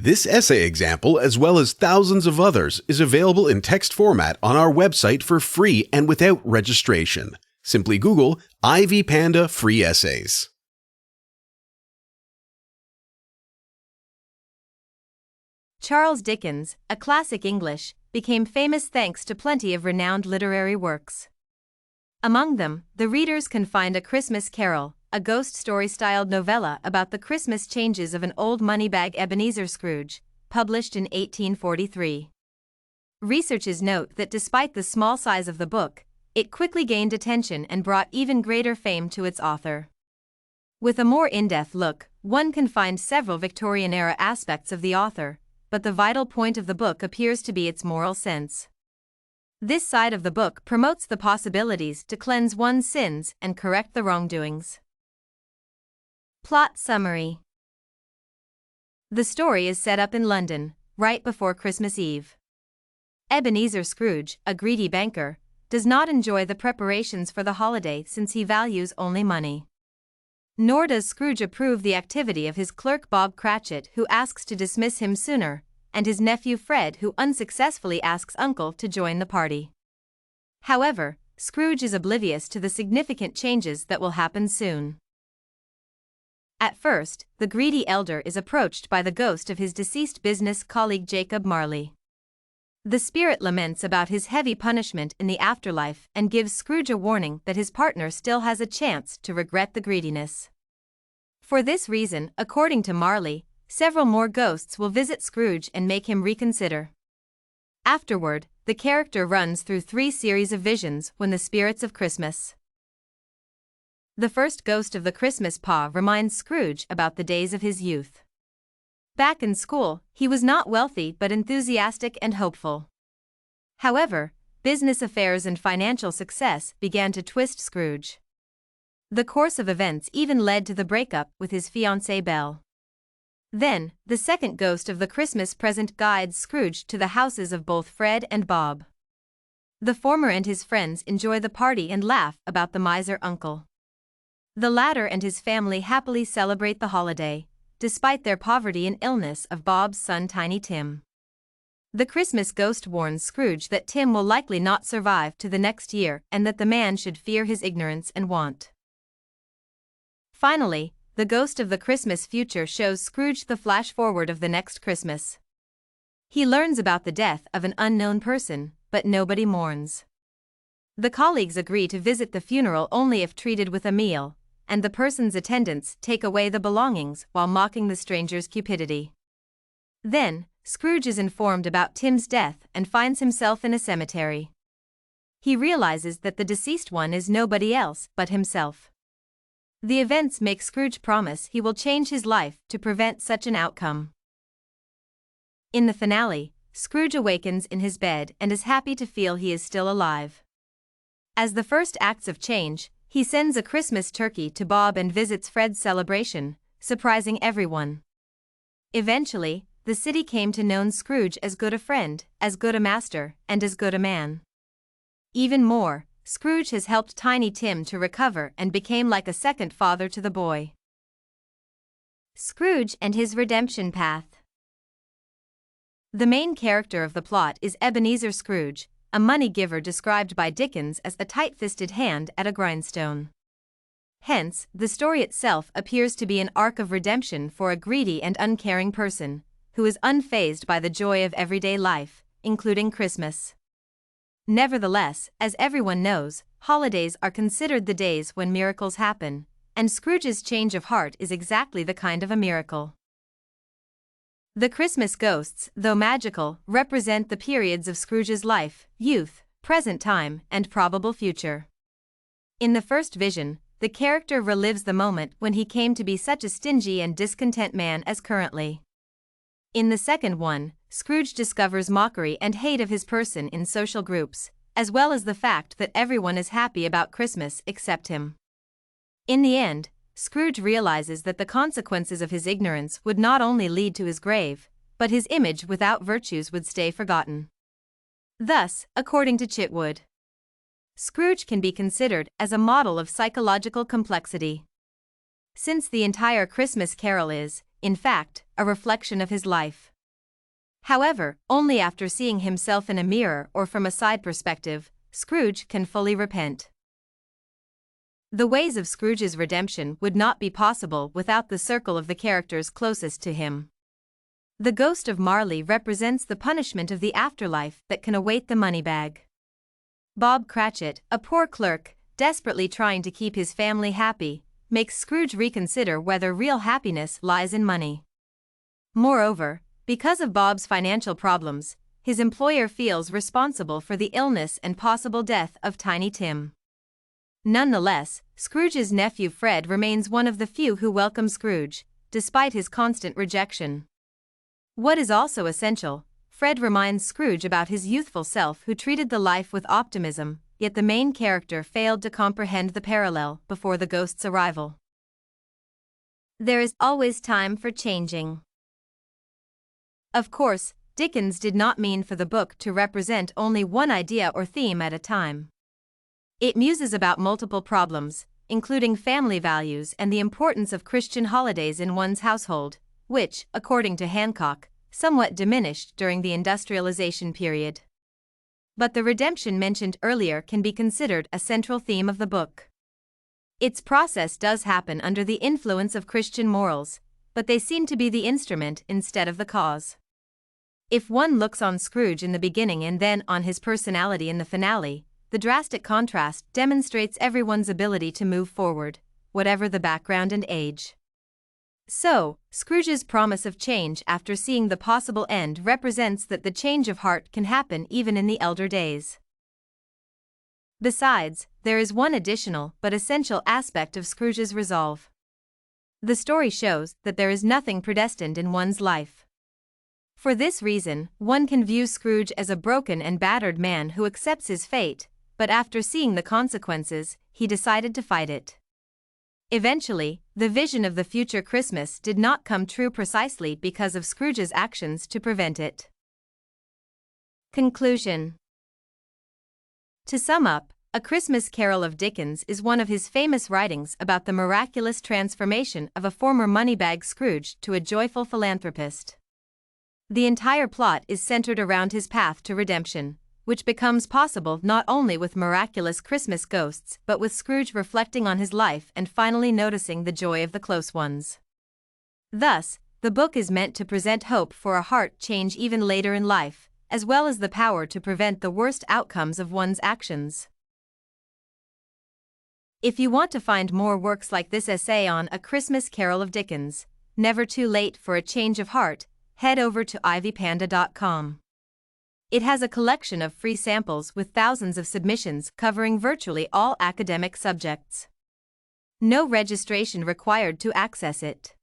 This essay example, as well as thousands of others, is available in text format on our website for free and without registration. Simply Google Ivy Panda Free Essays. Charles Dickens, a classic English, became famous thanks to plenty of renowned literary works. Among them, the readers can find A Christmas Carol, a ghost story-styled novella about the Christmas changes of an old moneybag Ebenezer Scrooge, published in 1843. Researchers note that despite the small size of the book, it quickly gained attention and brought even greater fame to its author. With a more in-depth look, one can find several Victorian-era aspects of the author, but the vital point of the book appears to be its moral sense. This side of the book promotes the possibilities to cleanse one's sins and correct the wrongdoings. Plot summary. The story is set up in London, right before Christmas Eve. Ebenezer Scrooge, a greedy banker, does not enjoy the preparations for the holiday since he values only money. Nor does Scrooge approve the activity of his clerk Bob Cratchit, who asks to dismiss him sooner, and his nephew Fred, who unsuccessfully asks Uncle to join the party. However, Scrooge is oblivious to the significant changes that will happen soon. At first, the greedy elder is approached by the ghost of his deceased business colleague Jacob Marley. The spirit laments about his heavy punishment in the afterlife and gives Scrooge a warning that his partner still has a chance to regret the greediness. For this reason, according to Marley, several more ghosts will visit Scrooge and make him reconsider. Afterward, the character runs through 3 series of visions when the spirits of Christmas. The first ghost of the Christmas Pa reminds Scrooge about the days of his youth. Back in school, he was not wealthy but enthusiastic and hopeful. However, business affairs and financial success began to twist Scrooge. The course of events even led to the breakup with his fiancée Belle. Then, the second ghost of the Christmas present guides Scrooge to the houses of both Fred and Bob. The former and his friends enjoy the party and laugh about the miser uncle. The latter and his family happily celebrate the holiday, despite their poverty and illness of Bob's son Tiny Tim. The Christmas ghost warns Scrooge that Tim will likely not survive to the next year and that the man should fear his ignorance and want. Finally, the ghost of the Christmas future shows Scrooge the flash-forward of the next Christmas. He learns about the death of an unknown person, but nobody mourns. The colleagues agree to visit the funeral only if treated with a meal, and the person's attendants take away the belongings while mocking the stranger's cupidity. Then, Scrooge is informed about Tim's death and finds himself in a cemetery. He realizes that the deceased one is nobody else but himself. The events make Scrooge promise he will change his life to prevent such an outcome. In the finale, Scrooge awakens in his bed and is happy to feel he is still alive. As the first acts of change, he sends a Christmas turkey to Bob and visits Fred's celebration, surprising everyone. Eventually, the city came to know Scrooge as good a friend, as good a master, and as good a man. Even more, Scrooge has helped Tiny Tim to recover and became like a second father to the boy. Scrooge and his redemption path. The main character of the plot is Ebenezer Scrooge, a money giver described by Dickens as a tight-fisted hand at a grindstone. Hence, the story itself appears to be an arc of redemption for a greedy and uncaring person, who is unfazed by the joy of everyday life, including Christmas. Nevertheless, as everyone knows, holidays are considered the days when miracles happen, and Scrooge's change of heart is exactly the kind of a miracle. The Christmas ghosts, though magical, represent the periods of Scrooge's life, youth, present time, and probable future. In the first vision, the character relives the moment when he came to be such a stingy and discontent man as currently. In the second one, Scrooge discovers mockery and hate of his person in social groups, as well as the fact that everyone is happy about Christmas except him. In the end, Scrooge realizes that the consequences of his ignorance would not only lead to his grave, but his image without virtues would stay forgotten. Thus, according to Chitwood, Scrooge can be considered as a model of psychological complexity. Since the entire Christmas Carol is, in fact, a reflection of his life. However, only after seeing himself in a mirror or from a side perspective, Scrooge can fully repent. The ways of Scrooge's redemption would not be possible without the circle of the characters closest to him. The ghost of Marley represents the punishment of the afterlife that can await the moneybag. Bob Cratchit, a poor clerk, desperately trying to keep his family happy, makes Scrooge reconsider whether real happiness lies in money. Moreover, because of Bob's financial problems, his employer feels responsible for the illness and possible death of Tiny Tim. Nonetheless, Scrooge's nephew Fred remains one of the few who welcome Scrooge, despite his constant rejection. What is also essential, Fred reminds Scrooge about his youthful self who treated the life with optimism, yet the main character failed to comprehend the parallel before the ghost's arrival. There is always time for changing. Of course, Dickens did not mean for the book to represent only one idea or theme at a time. It muses about multiple problems, including family values and the importance of Christian holidays in one's household, which, according to Hancock, somewhat diminished during the industrialization period. But the redemption mentioned earlier can be considered a central theme of the book. Its process does happen under the influence of Christian morals, but they seem to be the instrument instead of the cause. If one looks on Scrooge in the beginning and then on his personality in the finale, the drastic contrast demonstrates everyone's ability to move forward, whatever the background and age. So, Scrooge's promise of change after seeing the possible end represents that the change of heart can happen even in the elder days. Besides, there is one additional but essential aspect of Scrooge's resolve. The story shows that there is nothing predestined in one's life. For this reason, one can view Scrooge as a broken and battered man who accepts his fate, but after seeing the consequences, he decided to fight it. Eventually, the vision of the future Christmas did not come true precisely because of Scrooge's actions to prevent it. Conclusion. To sum up, A Christmas Carol of Dickens is one of his famous writings about the miraculous transformation of a former moneybag Scrooge to a joyful philanthropist. The entire plot is centered around his path to redemption, which becomes possible not only with miraculous Christmas ghosts but with Scrooge reflecting on his life and finally noticing the joy of the close ones. Thus, the book is meant to present hope for a heart change even later in life, as well as the power to prevent the worst outcomes of one's actions. If you want to find more works like this essay on A Christmas Carol of Dickens, Never Too Late for a Change of Heart, head over to ivypanda.com. It has a collection of free samples with thousands of submissions covering virtually all academic subjects. No registration required to access it.